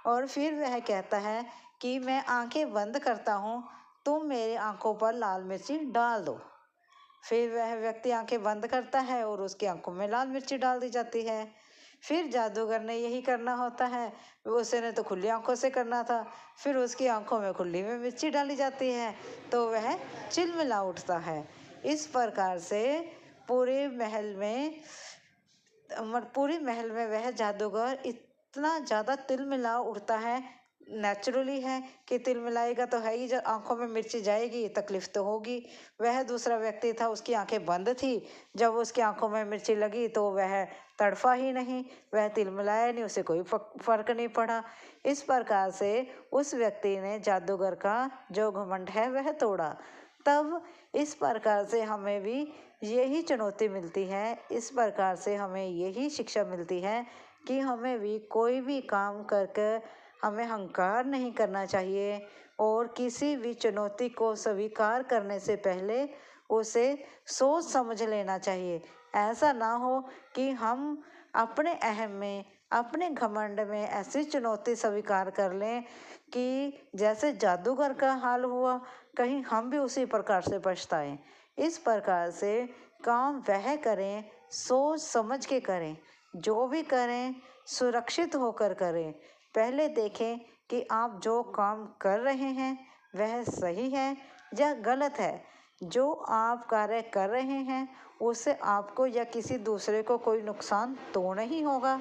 और फिर वह कहता है कि मैं आंखें बंद करता हूँ, तुम मेरी आंखों पर लाल मिर्ची डाल दो। फिर वह व्यक्ति आंखें बंद करता है और उसकी आंखों में लाल मिर्ची डाल दी जाती है। फिर जादूगर ने यही करना होता है, उसने तो खुली आंखों से करना था, फिर उसकी आंखों में खुली में मिर्ची डाली जाती है तो वह चिलमिला उठता है। इस प्रकार से पूरे महल में वह जादूगर इतना ज़्यादा तिलमिला उठता है, नेचुरली है कि तिलमिलाएगा तो है ही, जब आंखों में मिर्ची जाएगी तकलीफ तो होगी। वह दूसरा व्यक्ति था, उसकी आंखें बंद थी, जब उसकी आंखों में मिर्ची लगी तो वह तड़फा ही नहीं, वह तिलमिलाया नहीं, उसे कोई फर्क नहीं पड़ा। इस प्रकार से उस व्यक्ति ने जादूगर का जो घमंड है वह तोड़ा। तब इस प्रकार से हमें भी यही चुनौती मिलती है, इस प्रकार से हमें यही शिक्षा मिलती है कि हमें भी कोई भी काम करके हमें अहंकार नहीं करना चाहिए और किसी भी चुनौती को स्वीकार करने से पहले उसे सोच समझ लेना चाहिए। ऐसा ना हो कि हम अपने अहम में, अपने घमंड में ऐसी चुनौती स्वीकार कर लें कि जैसे जादूगर का हाल हुआ, कहीं हम भी उसी प्रकार से पछताएं। इस प्रकार से काम वह करें, सोच समझ के करें, जो भी करें सुरक्षित होकर करें। पहले देखें कि आप जो काम कर रहे हैं वह सही है या गलत है। जो आप कार्य कर रहे हैं उससे आपको या किसी दूसरे को कोई नुकसान तो नहीं होगा,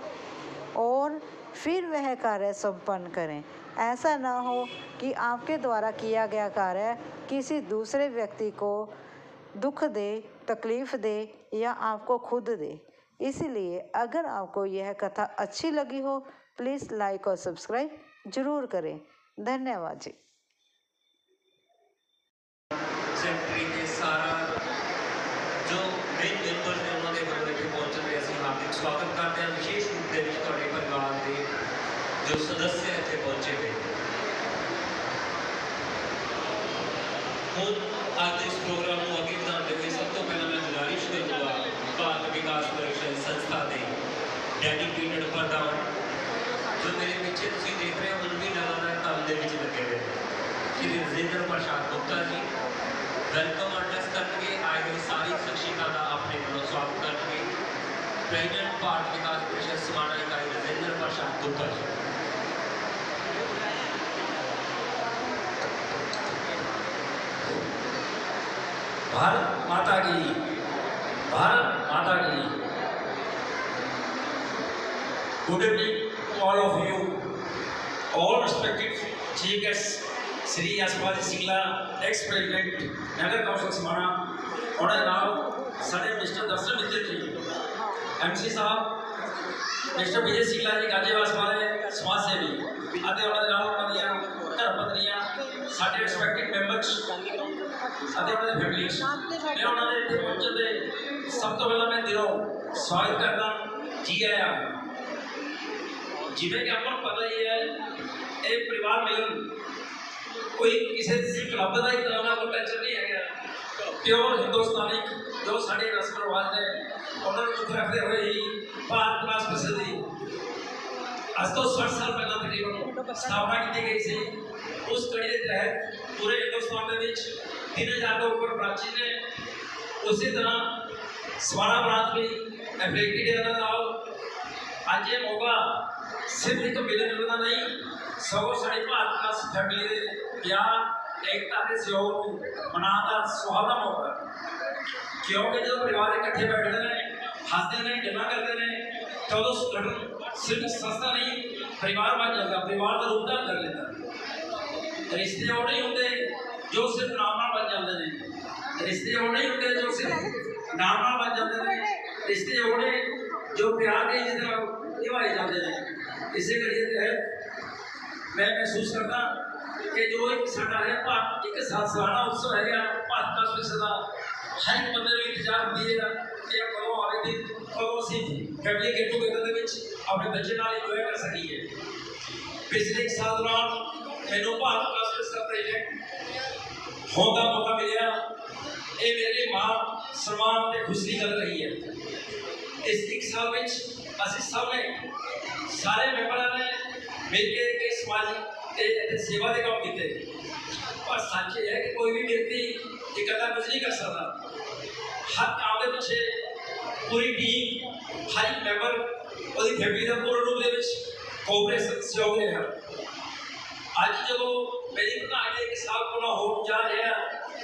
और फिर वह कार्य संपन्न करें। ऐसा ना हो कि आपके द्वारा किया गया कार्य किसी दूसरे व्यक्ति को दुख दे, तकलीफ दे या आपको खुद दे। इसलिए अगर आपको यह कथा अच्छी लगी हो प्लीज़ लाइक और सब्सक्राइब जरूर करें। धन्यवाद जी। सेक्रेटरी के सारा जो मेन मेंबर ने उन्होंने ਵੱਲੋਂ ਇੱਥੇ ਪਹੁੰਚਣ ਦੇ ਅਸੀਂ ਹਾਰਦਿਕ ਸਵਾਗਤ ਕਰਦੇ ਹਾਂ। ਵਿਸ਼ੇਸ਼ ਰੂਪ ਦੇ ਵਿੱਚ ਤੁਹਾਡੇ ਪਰਿਵਾਰ ਦੇ ਜੋ ਸਦस्य ਇੱਥੇ ਪਹੁੰਚੇ ਹੋਏ ਹੁਣ ਅੱਜ ਦੇ ਇਸ ਪ੍ਰੋਗਰਾਮ ਨੂੰ ਅੱਗੇ ਵਧਾਉਂਦੇ ਹੋਏ ਸਭ ਤੋਂ ਪਹਿਲਾਂ ਮੈਂ ਗੁਜ਼ਾਰਿਸ਼ ਕਰੂੰਗਾ ਭਾਰਤ ਵਿਕਾਸ ਪਰਿਸ਼ਦ ਸੰਸਥਾ ਦੇ ਡੈਡੀਕੇਟਡ ਪ੍ਰਧਾਨ ਜੋ ਮੇਰੇ ਪਿੱਛੇ ਤੁਸੀਂ ਦੇਖ ਰਹੇ ਹੋ ਹੁਣ ਵੀ ਲਗਾਤਾਰ ਕੰਮ ਦੇ ਵਿੱਚ ਲੱਗੇ ਹੋਏ ਸ਼੍ਰੀ ਰਜਿੰਦਰ ਪ੍ਰਸਾਦ ਗੁप्ता जी वेलकम एड्रेस करके आए हुए सारी शिक्षिका का अपने वालों स्वागत करके प्रेसिडेंट भारत विकास परिषद समाना इकाई रजिंदर प्रसाद गुप्ता जी। भारत माता की, भारत माता की। Good evening all of you, all respected chief guest Shri Yashpal Singla, ex president नगर कौंसल समाना, और नाम साढ़े मिस्टर दर्शन मित्र जी, MC साहब मिस्टर विजय सिंगला जी गाजीवास वाले समाज सेवी आते और नाम पत्नियां घर पत्नियां साढ़े रिस्पेक्टेड मेंबर्स आते और फैमिलीज मैं उन्होंने इतने पहुंचे थे सब तो पहला मैं दिलों स्वागत करना जी आया। जिवें कि आपको पता ही है एक परिवार मिलन कोई किसी क्लब का ही तरह का टेंशन नहीं है। प्योर हिंदुस्तानी जो साढ़े रस्म रिवाज ने उन्होंने दुख रखते हुए ही भारत विकास परिषद की आज तो 60 साल पहले तकरीबन स्थापना की गई थी। उस कड़ी के तहत पूरे हिंदुस्तान के 3000 के ऊपर ब्रांचेज ने, उसी तरह समाना ब्रांच भी एफिलेटेड है। आज ये मौका सिर्फ एक मिलन का नहीं सगों साड़ी भारत विकास फैमिली प्यार एकता के सहयोग मनाने का सुहावना मौका, क्योंकि जो परिवार इकट्ठे बैठते हैं हंसते हैं गल्लां करते हैं तो उस संगठन सिर्फ संस्था नहीं परिवार बन जाता, परिवार का रूप धारण कर लेता। रिश्ते वो नहीं होते जो सिर्फ नाम बन जाते हैं, रिश्ते वो नहीं होते जो सिर्फ नाम बन जाते हैं, रिश्ते वो नहीं जो प्यार के जितना निभाए जाते हैं। इसी करिए तहत मैं महसूस करता कि जो एक साडा है एक सालाना उत्सव है भारत विकास परिषद का, हर एक बंदे को इंतजार होती है कि कदों आवे दिन कदों असीं फैमिली गेट टूगेदर के अपने बच्चे नाल इंजॉय कर सकीए। पिछले एक साल दौरान मैनूं भारत विकास परिषद का प्रेसिडेंट होने का मौका मिला। ये मेरे लिए मान सम्मान और खुशी की गल रही है। इस एक साल में असीं सब ने सारे मेंबरों ने मिलकर कई समाजिक सेवा के काम किए, पर सच ये है कि कोई भी व्यक्ति इकट्ठा कुछ नहीं कर सकता। हर काम के पीछे पूरी टीम, हर एक मेंबर और फैमिली का पूर्ण रूप से कोऑपरेशन सहयोग रहा। आज जो मेरी प्रधानगी एक साल पूरा हो जा रहा है,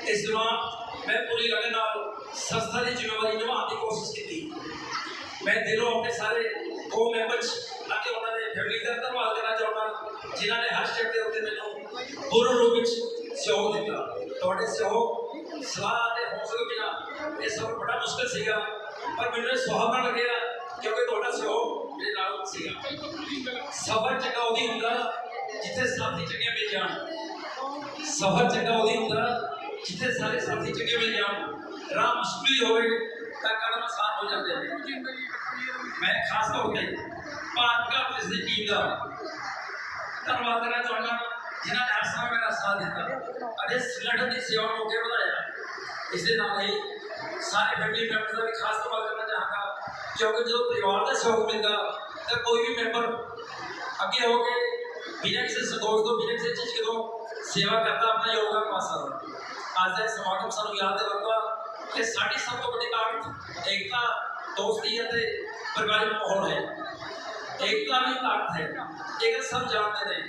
इस दौरान मैं पूरी लगन संस्था की जिम्मेवारी निभाने की कोशिश की। मैं दिलों अपने सारे को मेंबर्स आके उन्होंने फैमिली का धन्यवाद करना चाहूँगा जिन्होंने हर स्टेप के उत्ते मैंने पूर्ण रूप में सहयोग दिता। थोड़े सहयोग सलाह के हौसले बिना ये सब बड़ा मुश्किल सीगा, पर मैंने सुहावना लगे क्योंकि थोड़ा सहयोग मेरे नाल सीगा। सफर चंगा उदी हुंदा जिथे साथी चंगे मिल जान, सफर चंगा उदी हुंदा जिथे सारे साथी चंगे मिल जान। राह मुश्किल होवे तां कदम आसान हो जाते हैं। मैं खास तौर पर भारत विकास परिषद टीम का धन्यवाद करना चाहूँगा जिन्होंने हर समय मेरा साथ दिता अरे संगठन की सेवा को अगे बढ़ाया। इस सारे फैमिली मैंबर्स का भी खास तौर करना चाहूँगा क्योंकि जो परिवार का सहयोग मिलता तो कोई भी मैंबर अगे हो के बिना किसी संकोच तो बिना किसी चीज को सेवा करता अपना योगदान पा सकता। आज का समागम सानू याद दिलाता कि साडी सब तो बड़ी ताकत एकता दोस्ती है परिवारिक माहौल है। एकता भी ताकत है। एक सब जानते हैं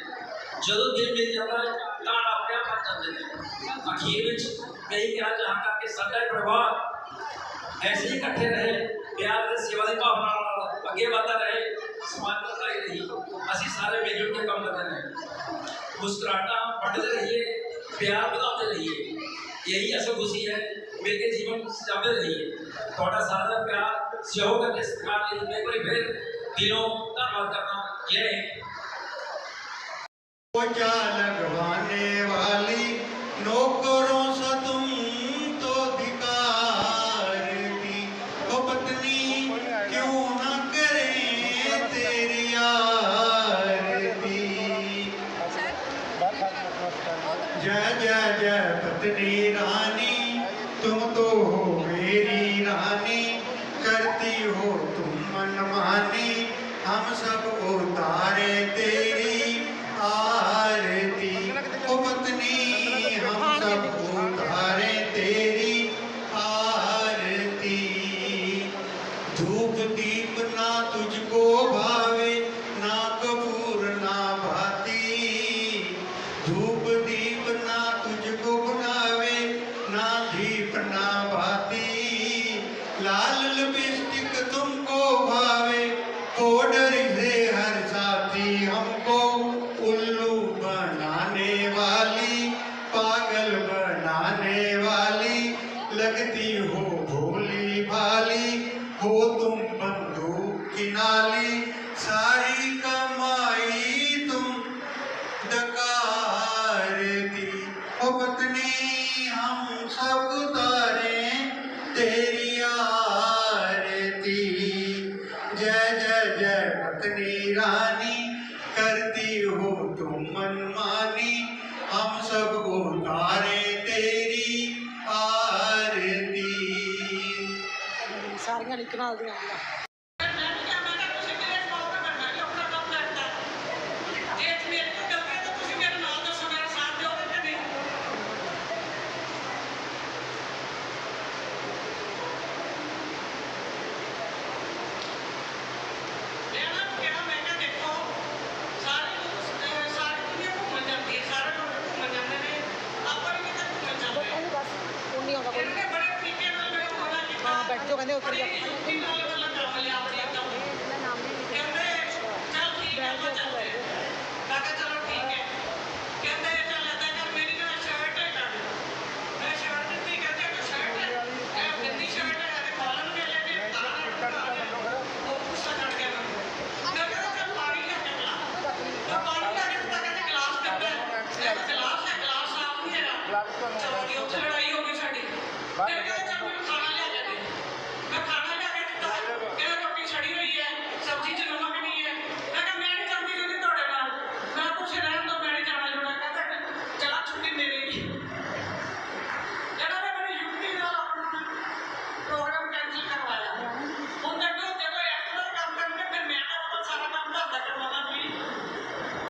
जो दिल मिल जाता है तो आप क्या बन जाते हैं। अखीर में यही कहना चाहूँगा कि साडा परिवार ऐसे ही इकट्ठे रहे प्यार और सेवा की भावना अगे बढ़ता रहे समाज को लाई रही असी सारे मिलजुल के काम करते रहे मुस्कुराहटा बढ़ते रहिए प्यार बढ़ाते रहिए यही असल खुशी है मिलकर जीवन सजाते रहिए। थोड़ा सारा प्यार सहयोग करके सत्कार लिए मैं कोई फिर दिलों धन्यवाद करना जय हिंद। पोचा लगवाने वाली नौकरों से तुम तो धिकार की ओ पत्नी क्यों न करें तेरी आरती। जय जय जय पत्नी रानी तुम तो हो मेरी रानी करती हो तुम मनमानी हम सब उतारे तेरी आरती ओ पत्नी हम सब उतारे तेरी आरती। धूप दीप ना तुझको भावे ना कपूर ना भाती धूप दीप ना तुझको बनावे ना दीप ना भाती। लाल लिपस्टिक तुमको भावे पाउडर से हर साथी हमको उल्लू बनाने वाली पागल बनाने वाली लगती हो भोली भाली हो तुम बंदूक की नाली सारी कमाई तुम डकारती ओ पत्नी हम सब उतारे तेरी आरती। जय जय जय पत्नी रानी करती हो तुम मनमानी हम सब उतारे तेरी आरती। सारियां लिखना होगी बैठ जो कहते उतर लड़ाई हो गई साड़ी